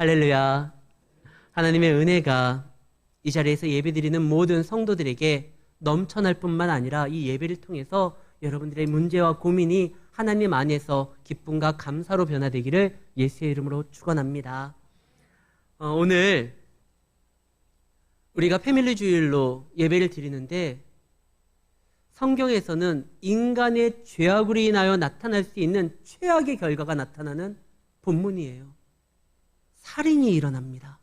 할렐루야. 하나님의 은혜가 이 자리에서 예배드리는 모든 성도들에게 넘쳐날 뿐만 아니라 이 예배를 통해서 여러분들의 문제와 고민이 하나님 안에서 기쁨과 감사로 변화되기를 예수의 이름으로 축원합니다. 오늘 우리가 패밀리 주일로 예배를 드리는데 성경에서는 인간의 죄악으로 인하여 나타날 수 있는 최악의 결과가 나타나는 본문이에요. 살인이 일어납니다.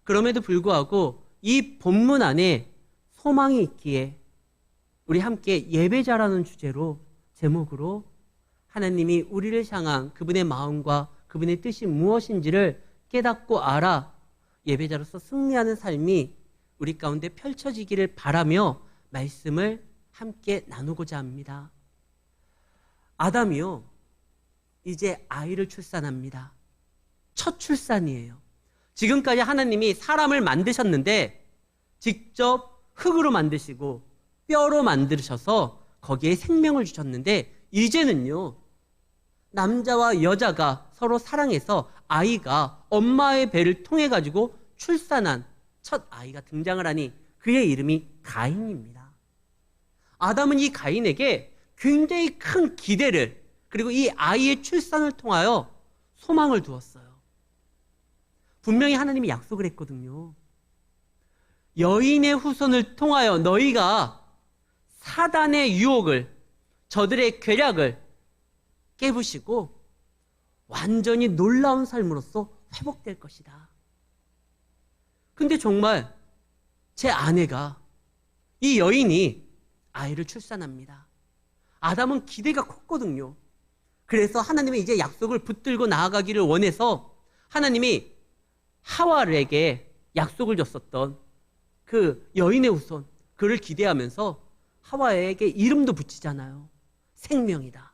그럼에도 불구하고 이 본문 안에 소망이 있기에 우리 함께 예배자라는 주제로 제목으로 하나님이 우리를 향한 그분의 마음과 그분의 뜻이 무엇인지를 깨닫고 알아 예배자로서 승리하는 삶이 우리 가운데 펼쳐지기를 바라며 말씀을 함께 나누고자 합니다. 아담이요, 이제 아이를 출산합니다. 첫 출산이에요. 지금까지 하나님이 사람을 만드셨는데 직접 흙으로 만드시고 뼈로 만드셔서 거기에 생명을 주셨는데 이제는요, 남자와 여자가 서로 사랑해서 아이가 엄마의 배를 통해 가지고 출산한 첫 아이가 등장을 하니 그의 이름이 가인입니다. 아담은 이 가인에게 굉장히 큰 기대를, 그리고 이 아이의 출산을 통하여 소망을 두었어요. 분명히 하나님이 약속을 했거든요. 여인의 후손을 통하여 너희가 사단의 유혹을, 저들의 괴략을 깨부시고 완전히 놀라운 삶으로서 회복될 것이다. 근데 정말 제 아내가, 이 여인이 아이를 출산합니다. 아담은 기대가 컸거든요. 그래서 하나님의 이제 약속을 붙들고 나아가기를 원해서 하나님이 하와에게 약속을 줬었던 그 여인의 후손, 그를 기대하면서 하와에게 이름도 붙이잖아요. 생명이다.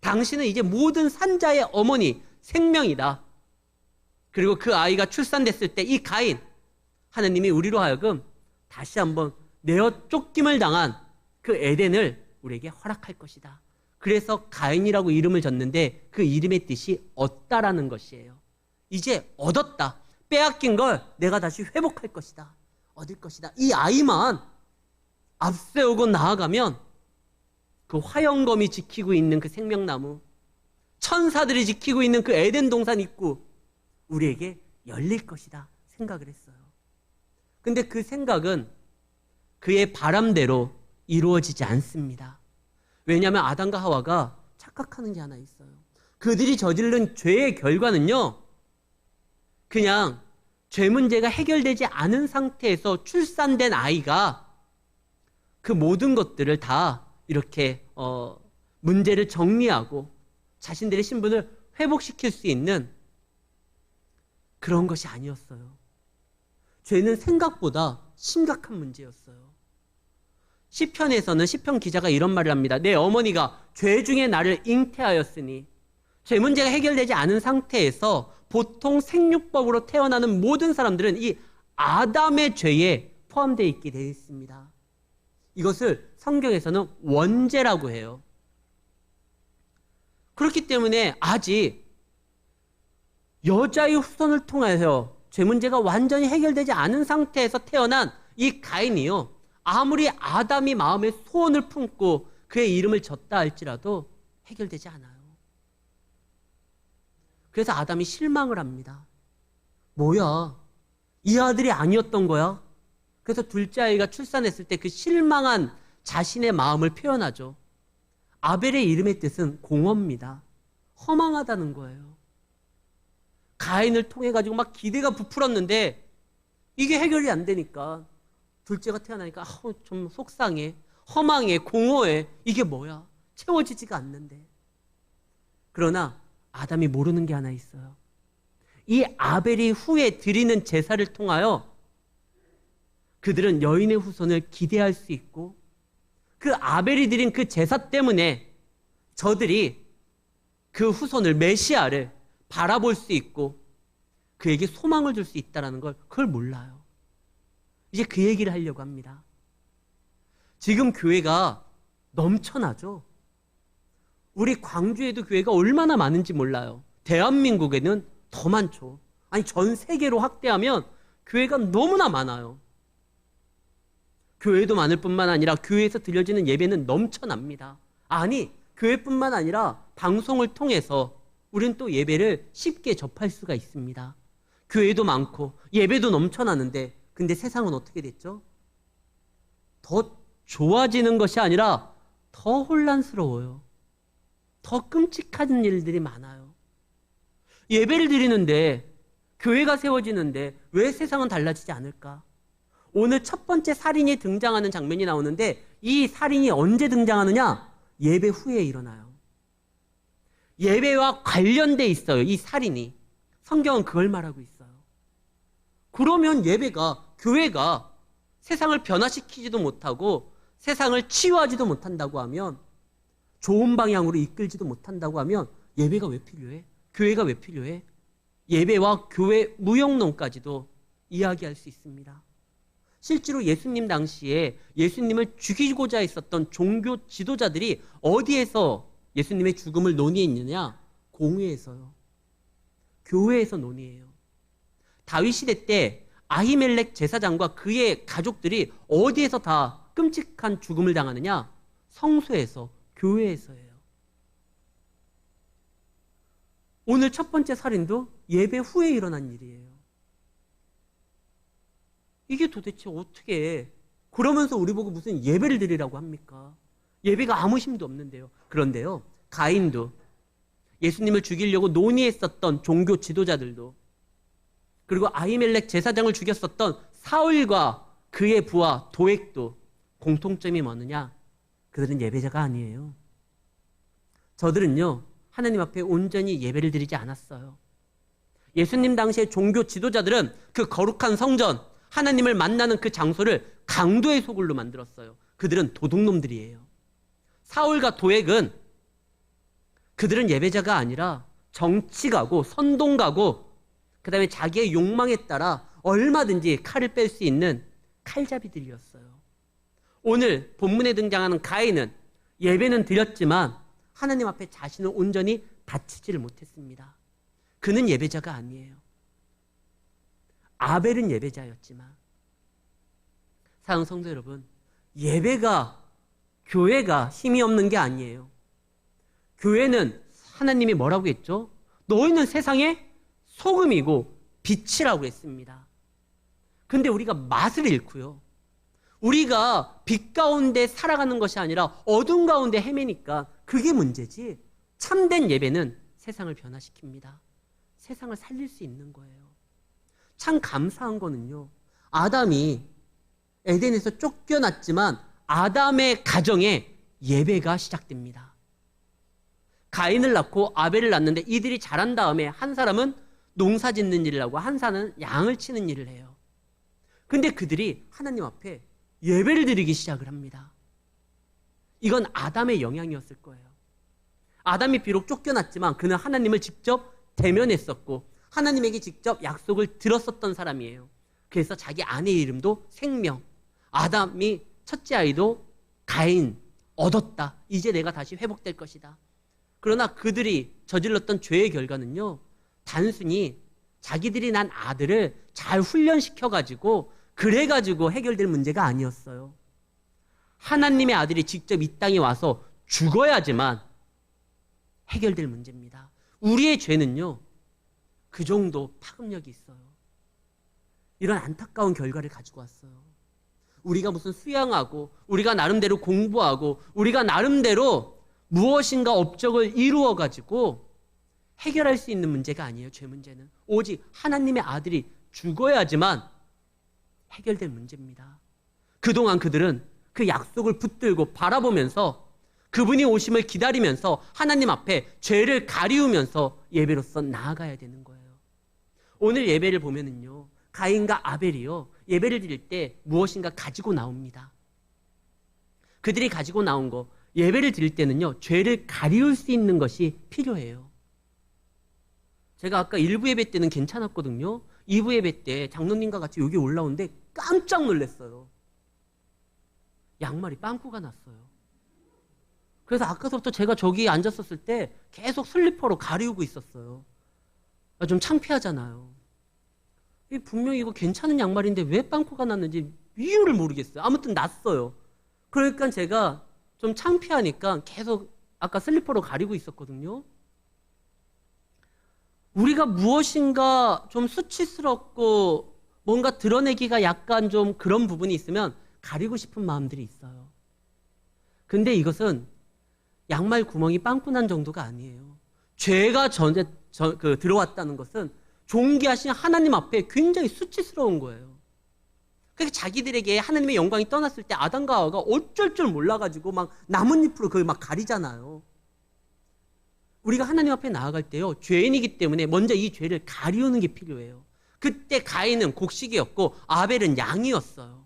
당신은 이제 모든 산자의 어머니, 생명이다. 그리고 그 아이가 출산됐을 때 이 가인, 하나님이 우리로 하여금 다시 한번 내어 쫓김을 당한 그 에덴을 우리에게 허락할 것이다. 그래서 가인이라고 이름을 줬는데 그 이름의 뜻이 얻다라는 것이에요. 이제 얻었다. 빼앗긴 걸 내가 다시 회복할 것이다. 얻을 것이다. 이 아이만 앞세우고 나아가면 그 화영검이 지키고 있는 그 생명나무, 천사들이 지키고 있는 그 에덴 동산 입구, 우리에게 열릴 것이다 생각을 했어요. 근데 그 생각은 그의 바람대로 이루어지지 않습니다. 왜냐하면 아담과 하와가 착각하는 게 하나 있어요. 그들이 저지른 죄의 결과는요, 그냥 죄 문제가 해결되지 않은 상태에서 출산된 아이가 그 모든 것들을 다 이렇게 문제를 정리하고 자신들의 신분을 회복시킬 수 있는 그런 것이 아니었어요. 죄는 생각보다 심각한 문제였어요. 시편에서는 시편 기자가 이런 말을 합니다. 내 어머니가 죄 중에 나를 잉태하였으니, 죄 문제가 해결되지 않은 상태에서 보통 생육법으로 태어나는 모든 사람들은 이 아담의 죄에 포함되어 있게 되어 있습니다. 이것을 성경에서는 원죄라고 해요. 그렇기 때문에 아직 여자의 후손을 통해서 죄 문제가 완전히 해결되지 않은 상태에서 태어난 이 가인이요, 아무리 아담이 마음에 소원을 품고 그의 이름을 졌다 할지라도 해결되지 않아요. 그래서 아담이 실망을 합니다. 뭐야, 이 아들이 아니었던 거야? 그래서 둘째 아이가 출산했을 때 그 실망한 자신의 마음을 표현하죠. 아벨의 이름의 뜻은 공허입니다. 허망하다는 거예요. 가인을 통해 가지고 막 기대가 부풀었는데 이게 해결이 안 되니까, 둘째가 태어나니까 좀 속상해, 허망해, 공허해. 이게 뭐야? 채워지지가 않는데. 그러나 아담이 모르는 게 하나 있어요. 이 아벨이 후에 드리는 제사를 통하여 그들은 여인의 후손을 기대할 수 있고, 그 아벨이 드린 그 제사 때문에 저들이 그 후손을, 메시아를 바라볼 수 있고 그에게 소망을 줄 수 있다는 걸, 그걸 몰라요. 이제 그 얘기를 하려고 합니다. 지금 교회가 넘쳐나죠. 우리 광주에도 교회가 얼마나 많은지 몰라요. 대한민국에는 더 많죠. 아니, 전 세계로 확대하면 교회가 너무나 많아요. 교회도 많을 뿐만 아니라 교회에서 드려지는 예배는 넘쳐납니다. 아니, 교회뿐만 아니라 방송을 통해서 우리는 또 예배를 쉽게 접할 수가 있습니다. 교회도 많고 예배도 넘쳐나는데, 근데 세상은 어떻게 됐죠? 더 좋아지는 것이 아니라 더 혼란스러워요. 더 끔찍한 일들이 많아요. 예배를 드리는데, 교회가 세워지는데 왜 세상은 달라지지 않을까? 오늘 첫 번째 살인이 등장하는 장면이 나오는데, 이 살인이 언제 등장하느냐? 예배 후에 일어나요. 예배와 관련돼 있어요, 이 살인이. 성경은 그걸 말하고 있어요. 그러면 예배가, 교회가 세상을 변화시키지도 못하고 세상을 치유하지도 못한다고 하면, 좋은 방향으로 이끌지도 못한다고 하면 예배가 왜 필요해? 교회가 왜 필요해? 예배와 교회 무용론까지도 이야기할 수 있습니다. 실제로 예수님 당시에 예수님을 죽이고자 했었던 종교 지도자들이 어디에서 예수님의 죽음을 논의했느냐? 공회에서요. 교회에서 논의해요. 다윗 시대 때 아히멜렉 제사장과 그의 가족들이 어디에서 다 끔찍한 죽음을 당하느냐? 성소에서, 교회에서예요. 오늘 첫 번째 살인도 예배 후에 일어난 일이에요. 이게 도대체 어떻게, 그러면서 우리 보고 무슨 예배를 드리라고 합니까? 예배가 아무 힘도 없는데요. 그런데요, 가인도, 예수님을 죽이려고 논의했었던 종교 지도자들도, 그리고 아히멜렉 제사장을 죽였었던 사울과 그의 부하 도액도 공통점이 뭐느냐? 그들은 예배자가 아니에요. 저들은요, 하나님 앞에 온전히 예배를 드리지 않았어요. 예수님 당시의 종교 지도자들은 그 거룩한 성전, 하나님을 만나는 그 장소를 강도의 소굴로 만들었어요. 그들은 도둑놈들이에요. 사울과 도액은, 그들은 예배자가 아니라 정치가고 선동가고, 그 다음에 자기의 욕망에 따라 얼마든지 칼을 뺄 수 있는 칼잡이들이었어요. 오늘 본문에 등장하는 가인은 예배는 드렸지만 하나님 앞에 자신을 온전히 바치지를 못했습니다. 그는 예배자가 아니에요. 아벨은 예배자였지만, 사랑하는 성도 여러분, 예배가, 교회가 힘이 없는 게 아니에요. 교회는 하나님이 뭐라고 했죠? 너희는 세상의 소금이고 빛이라고 했습니다. 근데 우리가 맛을 잃고요, 우리가 빛 가운데 살아가는 것이 아니라 어둠 가운데 헤매니까 그게 문제지, 참된 예배는 세상을 변화시킵니다. 세상을 살릴 수 있는 거예요. 참 감사한 거는요, 아담이 에덴에서 쫓겨났지만 아담의 가정에 예배가 시작됩니다. 가인을 낳고 아벨을 낳는데 이들이 자란 다음에 한 사람은 농사 짓는 일을 하고 한 사람은 양을 치는 일을 해요. 근데 그들이 하나님 앞에 예배를 드리기 시작을 합니다. 이건 아담의 영향이었을 거예요. 아담이 비록 쫓겨났지만 그는 하나님을 직접 대면했었고 하나님에게 직접 약속을 들었었던 사람이에요. 그래서 자기 아내의 이름도 생명, 아담이 첫째 아이도 가인, 얻었다. 이제 내가 다시 회복될 것이다. 그러나 그들이 저질렀던 죄의 결과는요, 단순히 자기들이 난 아들을 잘 훈련시켜가지고 그래가지고 해결될 문제가 아니었어요. 하나님의 아들이 직접 이 땅에 와서 죽어야지만 해결될 문제입니다. 우리의 죄는요, 그 정도 파급력이 있어요. 이런 안타까운 결과를 가지고 왔어요. 우리가 무슨 수양하고 우리가 나름대로 공부하고 우리가 나름대로 무엇인가 업적을 이루어가지고 해결할 수 있는 문제가 아니에요. 죄 문제는 오직 하나님의 아들이 죽어야지만 해결될 문제입니다. 그동안 그들은 그 약속을 붙들고 바라보면서 그분이 오심을 기다리면서 하나님 앞에 죄를 가리우면서 예배로서 나아가야 되는 거예요. 오늘 예배를 보면은요, 가인과 아벨이요, 예배를 드릴 때 무엇인가 가지고 나옵니다. 그들이 가지고 나온 거, 예배를 드릴 때는요, 죄를 가리울 수 있는 것이 필요해요. 제가 아까 1부 예배 때는 괜찮았거든요. 2부 예배 때 장로님과 같이 여기 올라오는데 깜짝 놀랐어요. 양말이 빵꾸가 났어요. 그래서 아까부터 제가 저기 앉았었을 때 계속 슬리퍼로 가리우고 있었어요. 좀 창피하잖아요. 분명히 이거 괜찮은 양말인데 왜 빵꾸가 났는지 이유를 모르겠어요. 아무튼 났어요. 그러니까 제가 좀 창피하니까 계속 아까 슬리퍼로 가리고 있었거든요. 우리가 무엇인가 좀 수치스럽고 뭔가 드러내기가 약간 좀 그런 부분이 있으면 가리고 싶은 마음들이 있어요. 근데 이것은 양말 구멍이 빵꾸 난 정도가 아니에요. 죄가 들어왔다는 것은 존귀하신 하나님 앞에 굉장히 수치스러운 거예요. 그러니까 자기들에게 하나님의 영광이 떠났을 때 아담과 하와가 어쩔 줄 몰라가지고 막 나뭇잎으로 그걸 막 가리잖아요. 우리가 하나님 앞에 나아갈 때요, 죄인이기 때문에 먼저 이 죄를 가리우는 게 필요해요. 그때 가인은 곡식이었고 아벨은 양이었어요.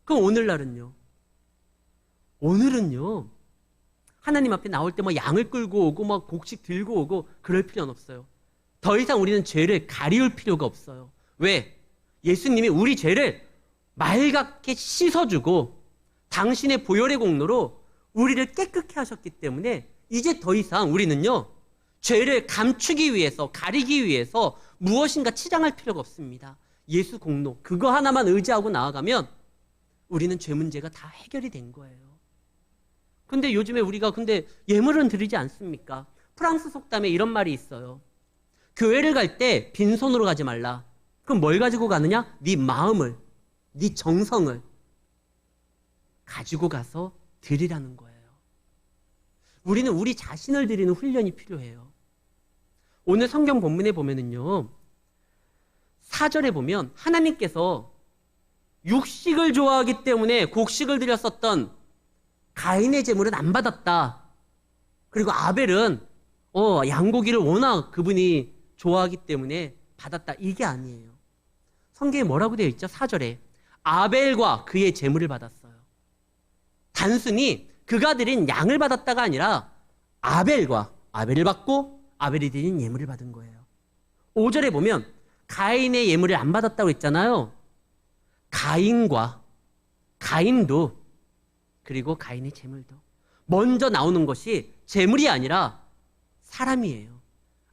그럼 오늘날은요? 오늘은요, 하나님 앞에 나올 때 뭐 양을 끌고 오고 뭐 곡식 들고 오고 그럴 필요는 없어요. 더 이상 우리는 죄를 가리울 필요가 없어요. 왜? 예수님이 우리 죄를 맑게 씻어주고 당신의 보혈의 공로로 우리를 깨끗게 하셨기 때문에 이제 더 이상 우리는요, 죄를 감추기 위해서, 가리기 위해서 무엇인가 치장할 필요가 없습니다. 예수 공로, 그거 하나만 의지하고 나아가면 우리는 죄 문제가 다 해결이 된 거예요. 근데 요즘에 우리가 예물은 드리지 않습니까? 프랑스 속담에 이런 말이 있어요. 교회를 갈 때 빈손으로 가지 말라. 그럼 뭘 가지고 가느냐? 네 마음을, 네 정성을 가지고 가서 드리라는 거예요. 우리는 우리 자신을 드리는 훈련이 필요해요. 오늘 성경 본문에 보면은요, 4절에 보면 하나님께서 육식을 좋아하기 때문에 곡식을 드렸었던 가인의 제물은 안 받았다. 그리고 아벨은 양고기를 워낙 그분이 좋아하기 때문에 받았다. 이게 아니에요. 성경에 뭐라고 되어 있죠? 4절에 아벨과 그의 제물을 받았어요. 단순히 그가 드린 양을 받았다가 아니라 아벨을 받고 아벨이 드린 예물을 받은 거예요. 5절에 보면 가인의 예물을 안 받았다고 했잖아요. 가인도 그리고 가인의 제물도 먼저 나오는 것이 제물이 아니라 사람이에요.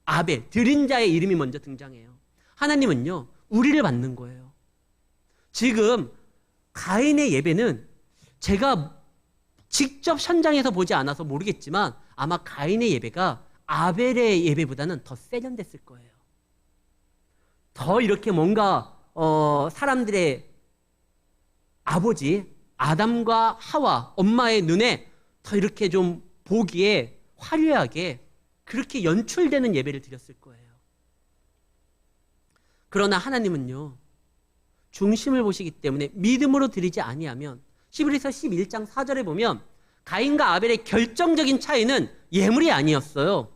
아벨, 드린 자의 이름이 먼저 등장해요. 하나님은요, 우리를 받는 거예요. 지금 가인의 예배는 제가 직접 현장에서 보지 않아서 모르겠지만 아마 가인의 예배가 아벨의 예배보다는 더 세련됐을 거예요. 더 이렇게 뭔가 사람들의 아버지 아담과 하와 엄마의 눈에 더 이렇게 좀 보기에 화려하게 그렇게 연출되는 예배를 드렸을 거예요. 그러나 하나님은요, 중심을 보시기 때문에 믿음으로 드리지 아니하면 히브리서 11장 4절에 보면 가인과 아벨의 결정적인 차이는 예물이 아니었어요.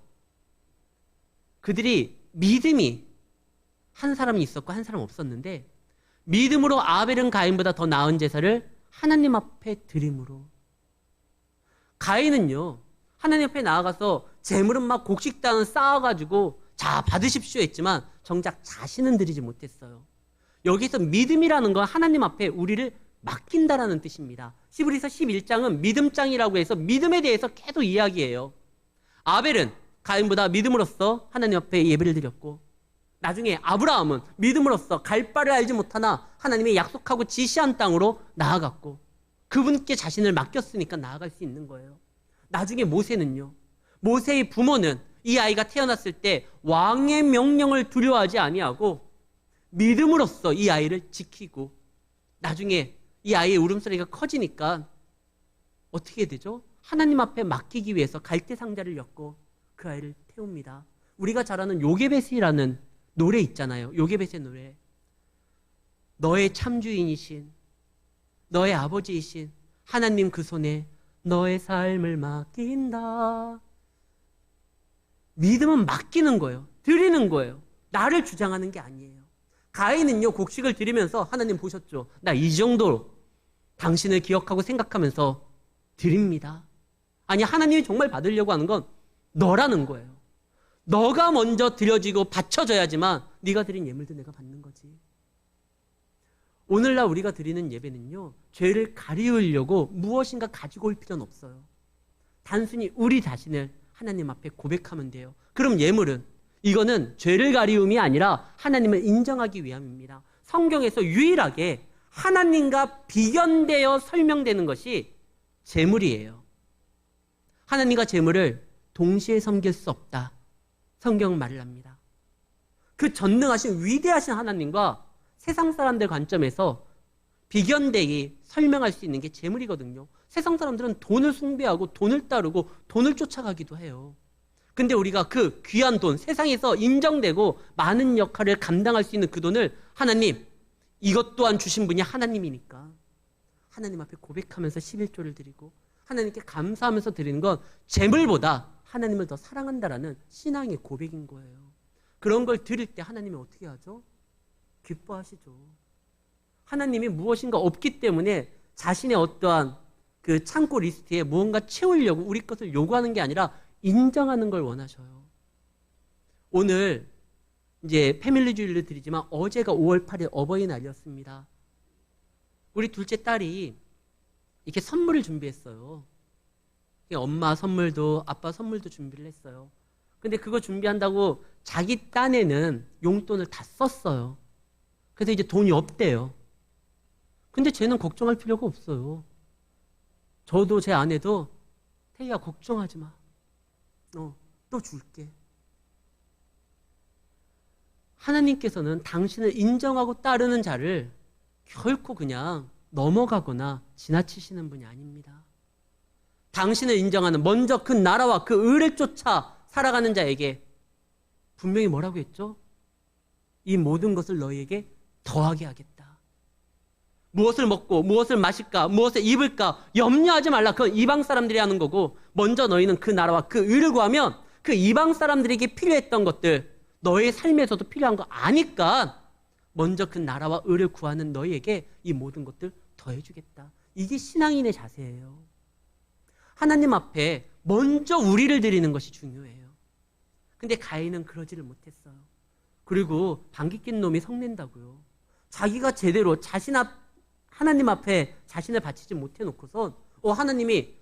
그들이 믿음이 한 사람이 있었고 한 사람은 없었는데 믿음으로 아벨은 가인보다 더 나은 제사를 하나님 앞에 드림으로. 가인은요, 하나님 앞에 나아가서 재물은 막 곡식단을 쌓아가지고 자 받으십시오 했지만 정작 자신은 드리지 못했어요. 여기서 믿음이라는 건 하나님 앞에 우리를 맡긴다라는 뜻입니다. 히브리서 11장은 믿음장이라고 해서 믿음에 대해서 계속 이야기해요. 아벨은 가인보다 믿음으로써 하나님 앞에 예배를 드렸고 나중에 아브라함은 믿음으로써 갈 바를 알지 못하나 하나님이 약속하고 지시한 땅으로 나아갔고 그분께 자신을 맡겼으니까 나아갈 수 있는 거예요. 나중에 모세는요, 모세의 부모는 이 아이가 태어났을 때 왕의 명령을 두려워하지 아니하고 믿음으로써 이 아이를 지키고 나중에 이 아이의 울음소리가 커지니까 어떻게 되죠? 하나님 앞에 맡기기 위해서 갈대 상자를 엮고 그 아이를 태웁니다. 우리가 잘 아는 요게벳이라는 노래 있잖아요. 요게벳의 노래. 너의 참주인이신 너의 아버지이신 하나님 그 손에 너의 삶을 맡긴다. 믿음은 맡기는 거예요. 드리는 거예요. 나를 주장하는 게 아니에요. 가인은요, 곡식을 드리면서 하나님 보셨죠? 나 이 정도로 당신을 기억하고 생각하면서 드립니다. 아니, 하나님이 정말 받으려고 하는 건 너라는 거예요. 너가 먼저 드려지고 바쳐져야지만 네가 드린 예물도 내가 받는 거지. 오늘날 우리가 드리는 예배는요, 죄를 가리우려고 무엇인가 가지고 올 필요는 없어요. 단순히 우리 자신을 하나님 앞에 고백하면 돼요. 그럼 예물은 이거는 죄를 가리움이 아니라 하나님을 인정하기 위함입니다. 성경에서 유일하게 하나님과 비견되어 설명되는 것이 재물이에요. 하나님과 재물을 동시에 섬길 수 없다. 성경은 말을 합니다. 그 전능하신 위대하신 하나님과 세상 사람들 관점에서 비견되게 설명할 수 있는 게 재물이거든요. 세상 사람들은 돈을 숭배하고 돈을 따르고 돈을 쫓아가기도 해요. 근데 우리가 그 귀한 돈, 세상에서 인정되고 많은 역할을 감당할 수 있는 그 돈을 하나님, 이것 또한 주신 분이 하나님이니까 하나님 앞에 고백하면서 11조를 드리고 하나님께 감사하면서 드리는 건 재물보다 하나님을 더 사랑한다라는 신앙의 고백인 거예요. 그런 걸 드릴 때 하나님이 어떻게 하죠? 기뻐하시죠. 하나님이 무엇인가 없기 때문에 자신의 어떠한 그 창고 리스트에 무언가 채우려고 우리 것을 요구하는 게 아니라 인정하는 걸 원하셔요. 오늘 이제 패밀리주일을 드리지만 어제가 5월 8일 어버이날이었습니다. 우리 둘째 딸이 이렇게 선물을 준비했어요. 엄마 선물도 아빠 선물도 준비를 했어요. 근데 그거 준비한다고 자기 딴에는 용돈을 다 썼어요. 그래서 이제 돈이 없대요. 근데 쟤는 걱정할 필요가 없어요. 저도 제 아내도 태희야 걱정하지 마. 또 줄게. 하나님께서는 당신을 인정하고 따르는 자를 결코 그냥 넘어가거나 지나치시는 분이 아닙니다. 당신을 인정하는 먼저 그 나라와 그 의를 쫓아 살아가는 자에게 분명히 뭐라고 했죠? 이 모든 것을 너희에게 더하게 하겠다. 무엇을 먹고 무엇을 마실까 무엇을 입을까 염려하지 말라. 그건 이방 사람들이 하는 거고 먼저 너희는 그 나라와 그 의를 구하면 그 이방 사람들에게 필요했던 것들 너의 삶에서도 필요한 거 아니까 먼저 그 나라와 의를 구하는 너희에게 이 모든 것들 더해주겠다. 이게 신앙인의 자세예요. 하나님 앞에 먼저 우리를 드리는 것이 중요해요. 근데 가인은 그러지를 못했어요. 그리고 방귀 낀 놈이 성낸다고요. 자기가 제대로 하나님 앞에 자신을 바치지 못해놓고선 하나님이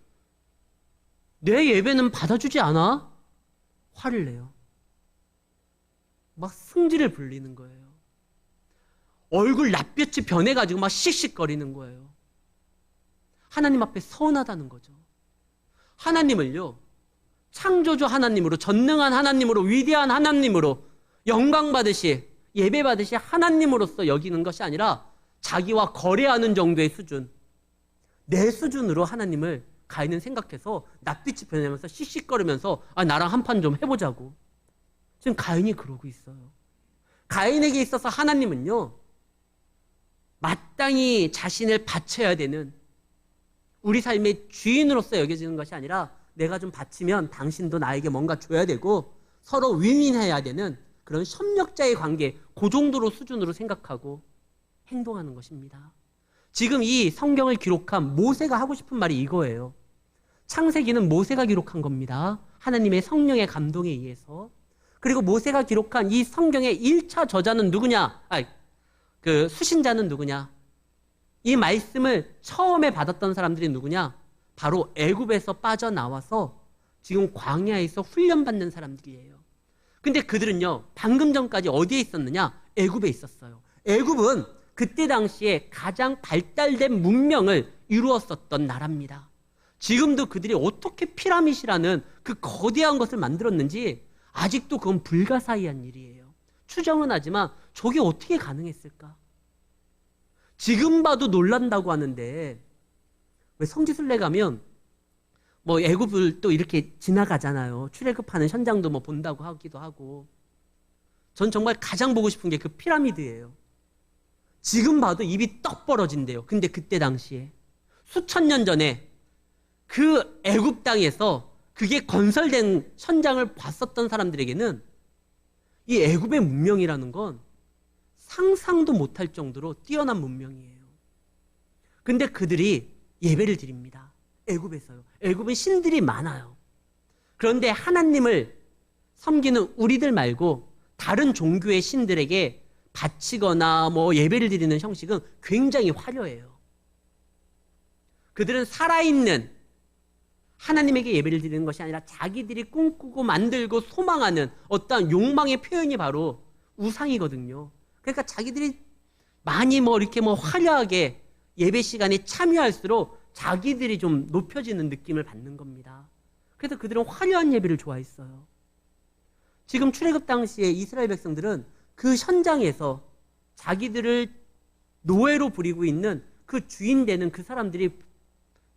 내 예배는 받아주지 않아? 화를 내요. 막 승질을 불리는 거예요. 얼굴 낯볕이 변해가지고 막 씩씩거리는 거예요. 하나님 앞에 서운하다는 거죠. 하나님을요, 창조주 하나님으로, 전능한 하나님으로, 위대한 하나님으로, 영광 받으시, 예배 받으시 하나님으로서 여기는 것이 아니라 자기와 거래하는 정도의 수준, 내 수준으로 하나님을 가인은 생각해서 낯빛이 변하면서 씩씩거리면서 나랑 한판 좀 해보자고. 지금 가인이 그러고 있어요. 가인에게 있어서 하나님은요, 마땅히 자신을 바쳐야 되는 우리 삶의 주인으로서 여겨지는 것이 아니라 내가 좀 바치면 당신도 나에게 뭔가 줘야 되고 서로 윈윈해야 되는 그런 협력자의 관계, 그 정도로 수준으로 생각하고 행동하는 것입니다. 지금 이 성경을 기록한 모세가 하고 싶은 말이 이거예요. 창세기는 모세가 기록한 겁니다. 하나님의 성령의 감동에 의해서. 그리고 모세가 기록한 이 성경의 1차 저자는 누구냐? 그 수신자는 누구냐? 이 말씀을 처음에 받았던 사람들이 누구냐? 바로 애굽에서 빠져나와서 지금 광야에서 훈련받는 사람들이에요. 근데 그들은요, 방금 전까지 어디에 있었느냐? 애굽에 있었어요. 애굽은 그때 당시에 가장 발달된 문명을 이루었었던 나라입니다. 지금도 그들이 어떻게 피라밋이라는 그 거대한 것을 만들었는지 아직도 그건 불가사의한 일이에요. 추정은 하지만 저게 어떻게 가능했을까? 지금 봐도 놀란다고 하는데 왜 성지순례 가면 애굽을 또 이렇게 지나가잖아요. 출애굽하는 현장도 본다고 하기도 하고. 전 정말 가장 보고 싶은 게 그 피라미드예요. 지금 봐도 입이 떡 벌어진대요. 근데 그때 당시에 수천 년 전에 그 애굽 땅에서 그게 건설된 현장을 봤었던 사람들에게는 이 애굽의 문명이라는 건 상상도 못할 정도로 뛰어난 문명이에요. 근데 그들이 예배를 드립니다. 애굽에서요. 애굽은 신들이 많아요. 그런데 하나님을 섬기는 우리들 말고 다른 종교의 신들에게 바치거나 예배를 드리는 형식은 굉장히 화려해요. 그들은 살아있는 하나님에게 예배를 드리는 것이 아니라 자기들이 꿈꾸고 만들고 소망하는 어떠한 욕망의 표현이 바로 우상이거든요. 그러니까 자기들이 많이 이렇게 화려하게 예배 시간에 참여할수록 자기들이 좀 높여지는 느낌을 받는 겁니다. 그래서 그들은 화려한 예배를 좋아했어요. 지금 출애굽 당시에 이스라엘 백성들은 그 현장에서 자기들을 노예로 부리고 있는 그 주인 되는 그 사람들이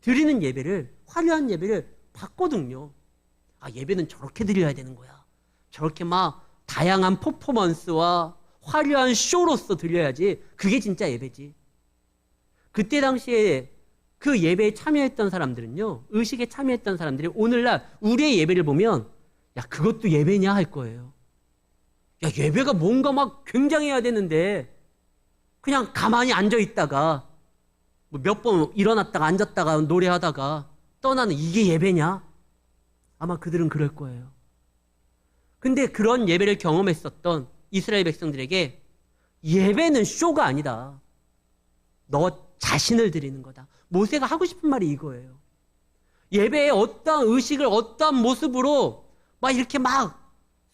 드리는 예배를, 화려한 예배를 봤거든요. 예배는 저렇게 드려야 되는 거야. 저렇게 다양한 퍼포먼스와 화려한 쇼로서 드려야지. 그게 진짜 예배지. 그때 당시에 그 예배에 참여했던 사람들은요, 의식에 참여했던 사람들이 오늘날 우리의 예배를 보면 그것도 예배냐 할 거예요. 예배가 뭔가 굉장해야 되는데 그냥 가만히 앉아 있다가 몇 번 일어났다가 앉았다가 노래하다가 떠나는 이게 예배냐? 아마 그들은 그럴 거예요. 근데 그런 예배를 경험했었던 이스라엘 백성들에게 예배는 쇼가 아니다. 너 자신을 드리는 거다. 모세가 하고 싶은 말이 이거예요. 예배에 어떠한 의식을 어떠한 모습으로 이렇게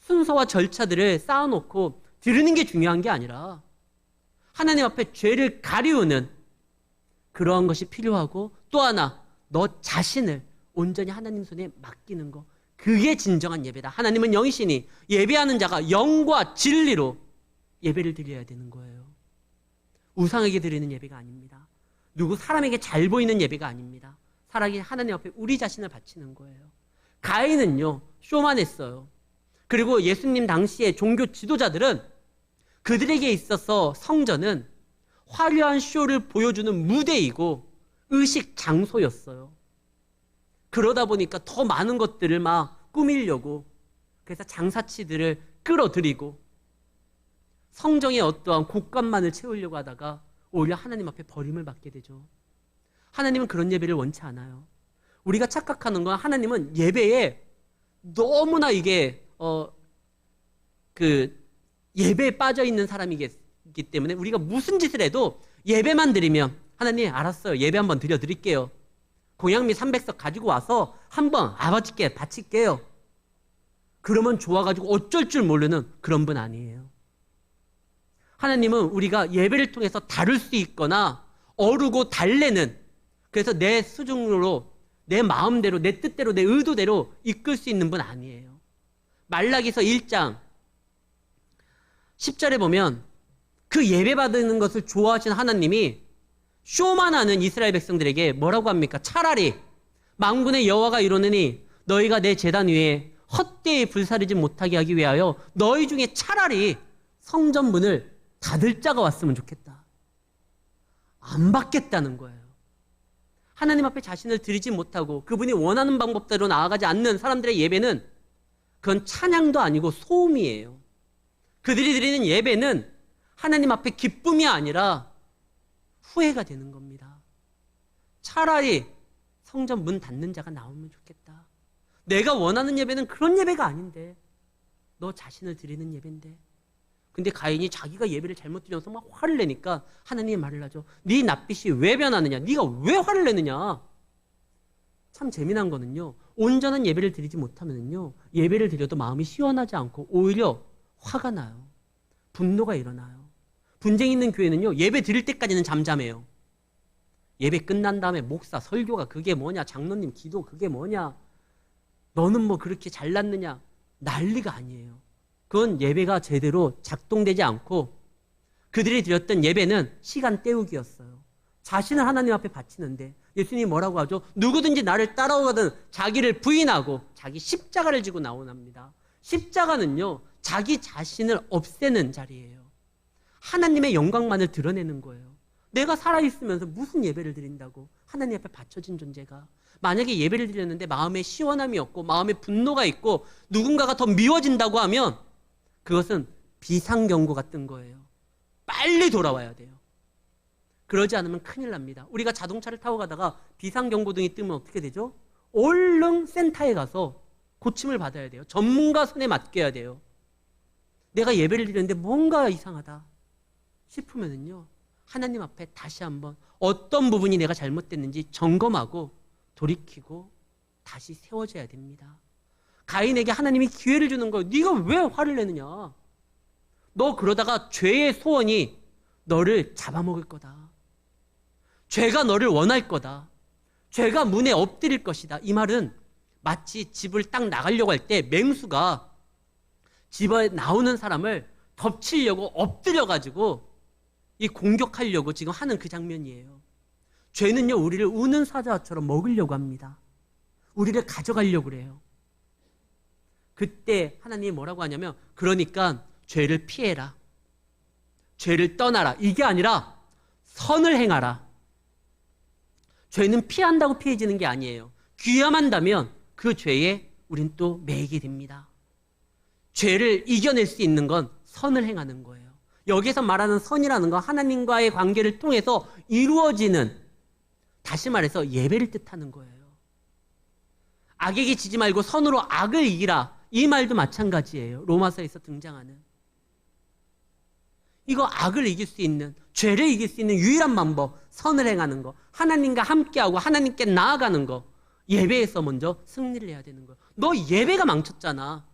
순서와 절차들을 쌓아놓고 드리는 게 중요한 게 아니라 하나님 앞에 죄를 가리우는 그러한 것이 필요하고, 또 하나 너 자신을 온전히 하나님 손에 맡기는 거, 그게 진정한 예배다. 하나님은 영이시니 예배하는 자가 영과 진리로 예배를 드려야 되는 거예요. 우상에게 드리는 예배가 아닙니다. 누구 사람에게 잘 보이는 예배가 아닙니다. 살아계신 하나님 앞에 우리 자신을 바치는 거예요. 가인은요, 쇼만 했어요. 그리고 예수님 당시의 종교 지도자들은 그들에게 있어서 성전은 화려한 쇼를 보여주는 무대이고 의식 장소였어요. 그러다 보니까 더 많은 것들을 꾸미려고, 그래서 장사치들을 끌어들이고 성정의 어떠한 곳간만을 채우려고 하다가 오히려 하나님 앞에 버림을 받게 되죠. 하나님은 그런 예배를 원치 않아요. 우리가 착각하는 건 하나님은 예배에 너무나 이게 예배에 빠져 있는 사람이기 때문에 우리가 무슨 짓을 해도 예배만 드리면 하나님 알았어요. 예배 한번 드려드릴게요. 공양미 300석 가지고 와서 한번 아버지께 바칠게요. 그러면 좋아가지고 어쩔 줄 모르는 그런 분 아니에요. 하나님은 우리가 예배를 통해서 다룰 수 있거나 어르고 달래는, 그래서 내 수준으로 내 마음대로 내 뜻대로 내 의도대로 이끌 수 있는 분 아니에요. 말라기서 1장 10절에 보면 그 예배 받는 것을 좋아하시는 하나님이 쇼만 하는 이스라엘 백성들에게 뭐라고 합니까? 차라리 만군의 여호와가 이르노니 너희가 내 제단 위에 헛되이 불사르지 못하게 하기 위하여 너희 중에 차라리 성전문을 닫을 자가 왔으면 좋겠다. 안 받겠다는 거예요. 하나님 앞에 자신을 드리지 못하고 그분이 원하는 방법대로 나아가지 않는 사람들의 예배는 그건 찬양도 아니고 소음이에요. 그들이 드리는 예배는 하나님 앞에 기쁨이 아니라 후회가 되는 겁니다. 차라리 성전 문 닫는 자가 나오면 좋겠다. 내가 원하는 예배는 그런 예배가 아닌데, 너 자신을 드리는 예배인데. 근데 가인이 자기가 예배를 잘못 드려서 화를 내니까 하나님이 말을 하죠. 네 낯빛이 왜 변하느냐? 네가 왜 화를 내느냐? 참 재미난 거는요, 온전한 예배를 드리지 못하면요, 예배를 드려도 마음이 시원하지 않고 오히려 화가 나요. 분노가 일어나요. 분쟁 있는 교회는요, 예배 드릴 때까지는 잠잠해요. 예배 끝난 다음에 목사 설교가 그게 뭐냐, 장로님 기도 그게 뭐냐, 너는 그렇게 잘났느냐, 난리가 아니에요. 그건 예배가 제대로 작동되지 않고 그들이 드렸던 예배는 시간 때우기였어요. 자신을 하나님 앞에 바치는데 예수님이 뭐라고 하죠? 누구든지 나를 따라오거든 자기를 부인하고 자기 십자가를 지고 나오랍니다. 십자가는요, 자기 자신을 없애는 자리예요. 하나님의 영광만을 드러내는 거예요. 내가 살아있으면서 무슨 예배를 드린다고? 하나님 앞에 바쳐진 존재가. 만약에 예배를 드렸는데 마음에 시원함이 없고 마음에 분노가 있고 누군가가 더 미워진다고 하면 그것은 비상경고가 뜬 거예요. 빨리 돌아와야 돼요. 그러지 않으면 큰일 납니다. 우리가 자동차를 타고 가다가 비상경고등이 뜨면 어떻게 되죠? 얼른 센터에 가서 고침을 받아야 돼요. 전문가 손에 맡겨야 돼요. 내가 예배를 드렸는데 뭔가 이상하다 싶으면은요, 하나님 앞에 다시 한번 어떤 부분이 내가 잘못됐는지 점검하고 돌이키고 다시 세워져야 됩니다. 가인에게 하나님이 기회를 주는 거예요. 네가 왜 화를 내느냐? 너 그러다가 죄의 소원이 너를 잡아먹을 거다. 죄가 너를 원할 거다. 죄가 문에 엎드릴 것이다. 이 말은 마치 집을 딱 나가려고 할 때 맹수가 집에 나오는 사람을 덮치려고 엎드려가지고 이 공격하려고 지금 하는 그 장면이에요. 죄는요, 우리를 우는 사자처럼 먹으려고 합니다. 우리를 가져가려고 그래요. 그때 하나님이 뭐라고 하냐면, 그러니까 죄를 피해라. 죄를 떠나라. 이게 아니라 선을 행하라. 죄는 피한다고 피해지는 게 아니에요. 귀함한다면 그 죄에 우린 또 매이게 됩니다. 죄를 이겨낼 수 있는 건 선을 행하는 거예요. 여기서 말하는 선이라는 건 하나님과의 관계를 통해서 이루어지는, 다시 말해서 예배를 뜻하는 거예요. 악에게 지지 말고 선으로 악을 이기라. 이 말도 마찬가지예요. 로마서에서 등장하는. 이거 악을 이길 수 있는, 죄를 이길 수 있는 유일한 방법, 선을 행하는 거, 하나님과 함께하고 하나님께 나아가는 거, 예배에서 먼저 승리를 해야 되는 거예요. 너 예배가 망쳤잖아.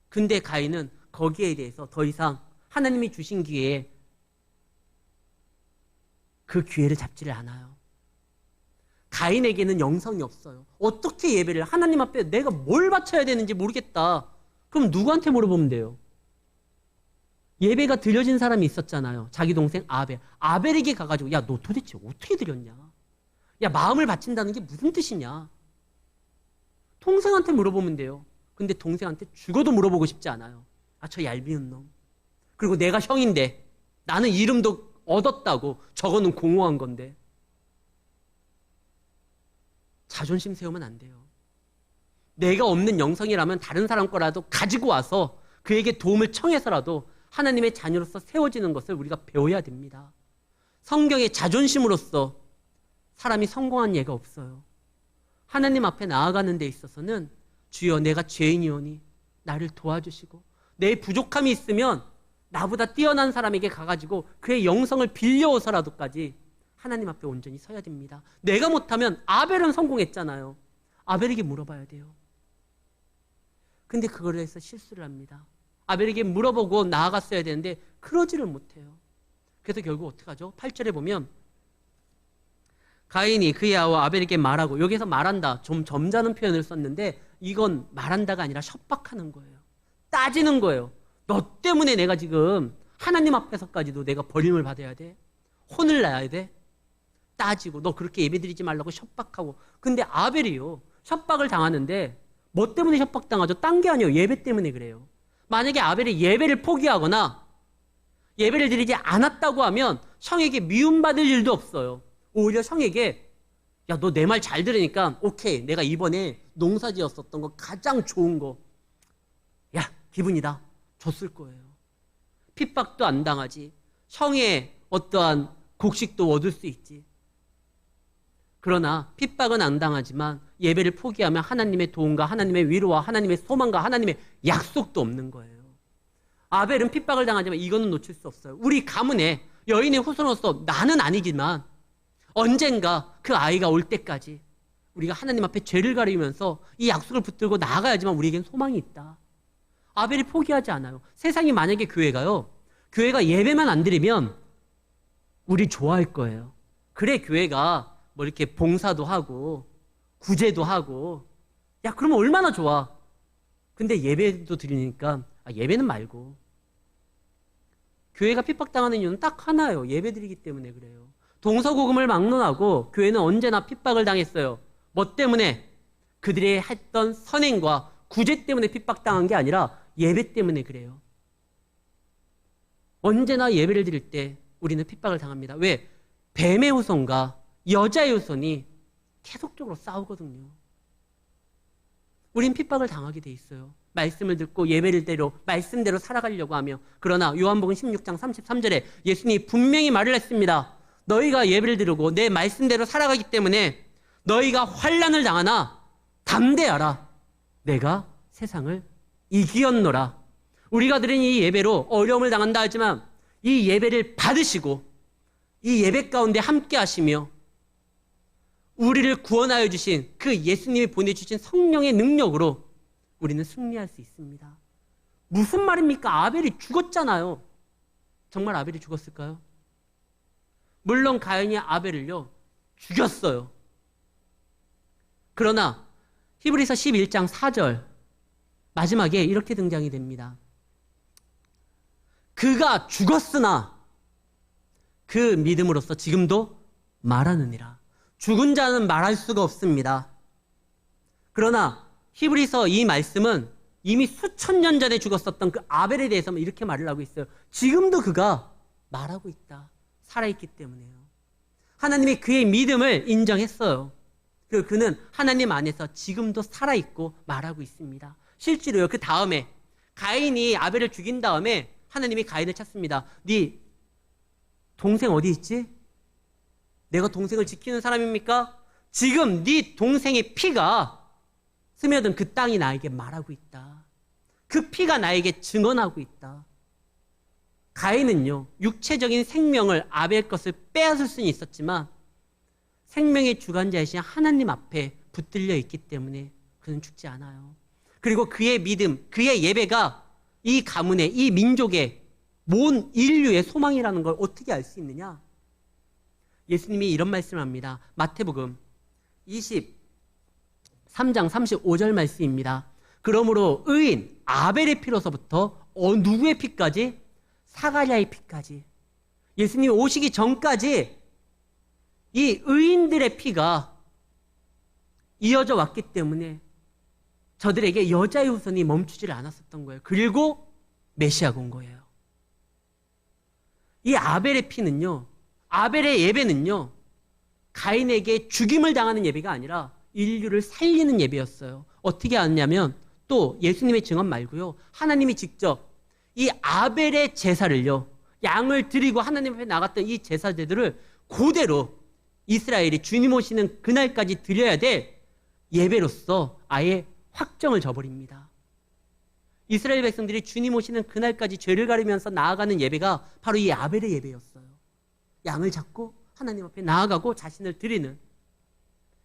근데 가인은 거기에 대해서 더 이상 하나님이 주신 기회에 그 기회를 잡지를 않아요. 가인에게는 영성이 없어요. 어떻게 예배를, 하나님 앞에 내가 뭘 바쳐야 되는지 모르겠다. 그럼 누구한테 물어보면 돼요? 예배가 드려진 사람이 있었잖아요. 자기 동생 아벨. 아벨에게 가가지고, 야, 너 도대체 어떻게 드렸냐? 야, 마음을 바친다는 게 무슨 뜻이냐? 동생한테 물어보면 돼요. 근데 동생한테 죽어도 물어보고 싶지 않아요. 아, 저 얄미운 놈. 그리고 내가 형인데 나는 이름도 얻었다고, 저거는 공허한 건데. 자존심 세우면 안 돼요. 내가 없는 영성이라면 다른 사람 거라도 가지고 와서 그에게 도움을 청해서라도 하나님의 자녀로서 세워지는 것을 우리가 배워야 됩니다. 성경의 자존심으로서 사람이 성공한 예가 없어요. 하나님 앞에 나아가는 데 있어서는 주여 내가 죄인이오니 나를 도와주시고, 내 부족함이 있으면 나보다 뛰어난 사람에게 가가지고 그의 영성을 빌려오서라도까지 하나님 앞에 온전히 서야 됩니다. 내가 못하면, 아벨은 성공했잖아요. 아벨에게 물어봐야 돼요. 근데 그걸 해서 실수를 합니다. 아벨에게 물어보고 나아갔어야 되는데 그러지를 못해요. 그래서 결국 어떻게 하죠? 8절에 보면 가인이 그의 아와 아벨에게 말하고, 여기서 말한다, 좀 점잖은 표현을 썼는데 이건 말한다가 아니라 협박하는 거예요. 따지는 거예요. 너 때문에 내가 지금 하나님 앞에서까지도 내가 버림을 받아야 돼? 혼을 내야 돼? 따지고, 너 그렇게 예배드리지 말라고 협박하고. 근데 아벨이요, 협박을 당하는데 뭐 때문에 협박당하죠? 딴 게 아니에요. 예배 때문에 그래요. 만약에 아벨이 예배를 포기하거나 예배를 드리지 않았다고 하면 형에게 미움받을 일도 없어요. 오히려 형에게, 야, 너 내 말 잘 들으니까 오케이, 내가 이번에 농사 지었었던 거 가장 좋은 거, 야, 기분이다, 줬을 거예요. 핍박도 안 당하지, 형의 어떠한 곡식도 얻을 수 있지. 그러나 핍박은 안 당하지만 예배를 포기하면 하나님의 도움과 하나님의 위로와 하나님의 소망과 하나님의 약속도 없는 거예요. 아벨은 핍박을 당하지만 이거는 놓칠 수 없어요. 우리 가문의 여인의 후손으로서 나는 아니지만 언젠가 그 아이가 올 때까지 우리가 하나님 앞에 죄를 가리면서 이 약속을 붙들고 나아가야지만 우리에겐 소망이 있다. 아벨이 포기하지 않아요. 세상이 만약에 교회가 예배만 안 드리면 우리 좋아할 거예요. 그래, 교회가 뭐 이렇게 봉사도 하고 구제도 하고, 야, 그러면 얼마나 좋아. 근데 예배도 드리니까, 아, 예배는 말고. 교회가 핍박당하는 이유는 딱 하나예요. 예배 드리기 때문에 그래요. 동서고금을 막론하고 교회는 언제나 핍박을 당했어요. 뭐 때문에? 그들이 했던 선행과 구제 때문에 핍박당한 게 아니라 예배 때문에 그래요. 언제나 예배를 드릴 때 우리는 핍박을 당합니다. 왜? 뱀의 후손과 여자의 후손이 계속적으로 싸우거든요. 우린 핍박을 당하게 돼 있어요. 말씀을 듣고 예배를대로 말씀대로 살아가려고 하며. 그러나 요한복음 16장 33절에 예수님이 분명히 말을 했습니다. 너희가 예배를 드리고 내 말씀대로 살아가기 때문에 너희가 환난을 당하나 담대하라, 내가 세상을 이기었노라. 우리가 드린 이 예배로 어려움을 당한다 하지만 이 예배를 받으시고 이 예배 가운데 함께 하시며 우리를 구원하여 주신 그 예수님이 보내주신 성령의 능력으로 우리는 승리할 수 있습니다. 무슨 말입니까? 아벨이 죽었잖아요. 정말 아벨이 죽었을까요? 물론 가인이 아벨을요 죽였어요. 그러나 히브리서 11장 4절 마지막에 이렇게 등장이 됩니다. 그가 죽었으나 그 믿음으로써 지금도 말하느니라. 죽은 자는 말할 수가 없습니다. 그러나 히브리서 이 말씀은 이미 수천 년 전에 죽었었던 그 아벨에 대해서만 이렇게 말을 하고 있어요. 지금도 그가 말하고 있다. 살아있기 때문에요. 하나님이 그의 믿음을 인정했어요. 그리고 그는 하나님 안에서 지금도 살아있고 말하고 있습니다. 실제로요. 그 다음에 가인이 아벨을 죽인 다음에 하나님이 가인을 찾습니다. 네 동생 어디 있지? 내가 동생을 지키는 사람입니까? 지금 네 동생의 피가 스며든 그 땅이 나에게 말하고 있다. 그 피가 나에게 증언하고 있다. 가인은요, 육체적인 생명을 아벨 것을 빼앗을 수는 있었지만 생명의 주관자이신 하나님 앞에 붙들려 있기 때문에 그는 죽지 않아요. 그리고 그의 믿음, 그의 예배가 이 가문의, 이 민족의 온 인류의 소망이라는 걸 어떻게 알 수 있느냐? 예수님이 이런 말씀을 합니다. 마태복음 23장 35절 말씀입니다. 그러므로 의인 아벨의 피로서부터 누구의 피까지? 사가랴의 피까지. 예수님이 오시기 전까지 이 의인들의 피가 이어져 왔기 때문에 저들에게 여자의 후손이 멈추지를 않았었던 거예요. 그리고 메시아가 온 거예요. 이 아벨의 피는요, 아벨의 예배는요, 가인에게 죽임을 당하는 예배가 아니라 인류를 살리는 예배였어요. 어떻게 알았냐면 또 예수님의 증언 말고요, 하나님이 직접 이 아벨의 제사를요, 양을 드리고 하나님 앞에 나갔던 이 제사제들을 그대로 이스라엘이 주님 오시는 그날까지 드려야 될 예배로서 아예 확정을 져버립니다. 이스라엘 백성들이 주님 오시는 그날까지 죄를 가리면서 나아가는 예배가 바로 이 아벨의 예배였어요. 양을 잡고 하나님 앞에 나아가고 자신을 드리는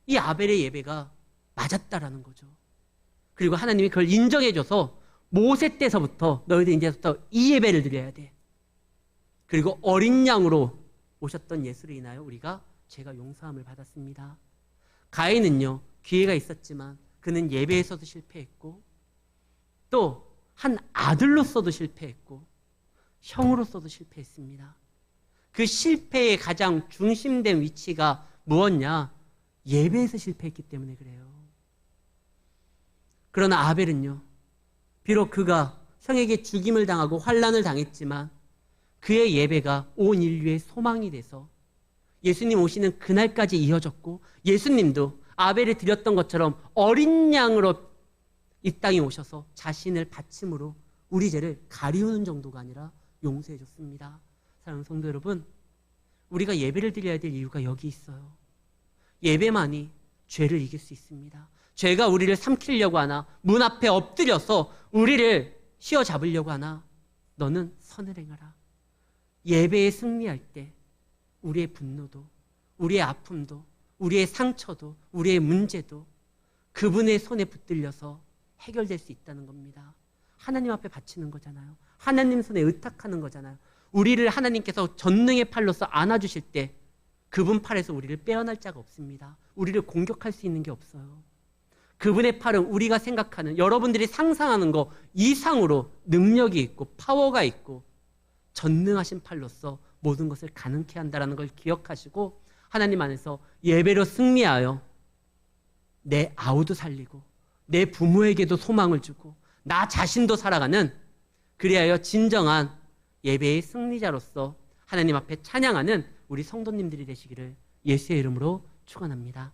이 아벨의 예배가 맞았다라는 거죠. 그리고 하나님이 그걸 인정해줘서 모세 때서부터 너희들 이제부터 이 예배를 드려야 돼. 그리고 어린 양으로 오셨던 예수를 인하여 우리가 죄가 용서함을 받았습니다. 가인은요, 기회가 있었지만 그는 예배에서도 실패했고 또 한 아들로서도 실패했고 형으로서도 실패했습니다. 그 실패의 가장 중심된 위치가 무엇냐? 예배에서 실패했기 때문에 그래요. 그러나 아벨은요, 비록 그가 형에게 죽임을 당하고 환난을 당했지만 그의 예배가 온 인류의 소망이 돼서 예수님 오시는 그날까지 이어졌고 예수님도 아벨을 드렸던 것처럼 어린 양으로 이 땅에 오셔서 자신을 바침으로 우리 죄를 가리우는 정도가 아니라 용서해 줬습니다. 사랑하는 성도 여러분, 우리가 예배를 드려야 될 이유가 여기 있어요. 예배만이 죄를 이길 수 있습니다. 죄가 우리를 삼키려고 하나, 문 앞에 엎드려서 우리를 휘어잡으려고 하나, 너는 선을 행하라. 예배에 승리할 때 우리의 분노도, 우리의 아픔도, 우리의 상처도, 우리의 문제도 그분의 손에 붙들려서 해결될 수 있다는 겁니다. 하나님 앞에 바치는 거잖아요. 하나님 손에 의탁하는 거잖아요. 우리를 하나님께서 전능의 팔로서 안아주실 때 그분 팔에서 우리를 빼어날 자가 없습니다. 우리를 공격할 수 있는 게 없어요. 그분의 팔은 우리가 생각하는, 여러분들이 상상하는 거 이상으로 능력이 있고 파워가 있고 전능하신 팔로서 모든 것을 가능케 한다는 걸 기억하시고 하나님 안에서 예배로 승리하여 내 아우도 살리고 내 부모에게도 소망을 주고 나 자신도 살아가는, 그리하여 진정한 예배의 승리자로서 하나님 앞에 찬양하는 우리 성도님들이 되시기를 예수의 이름으로 축원합니다.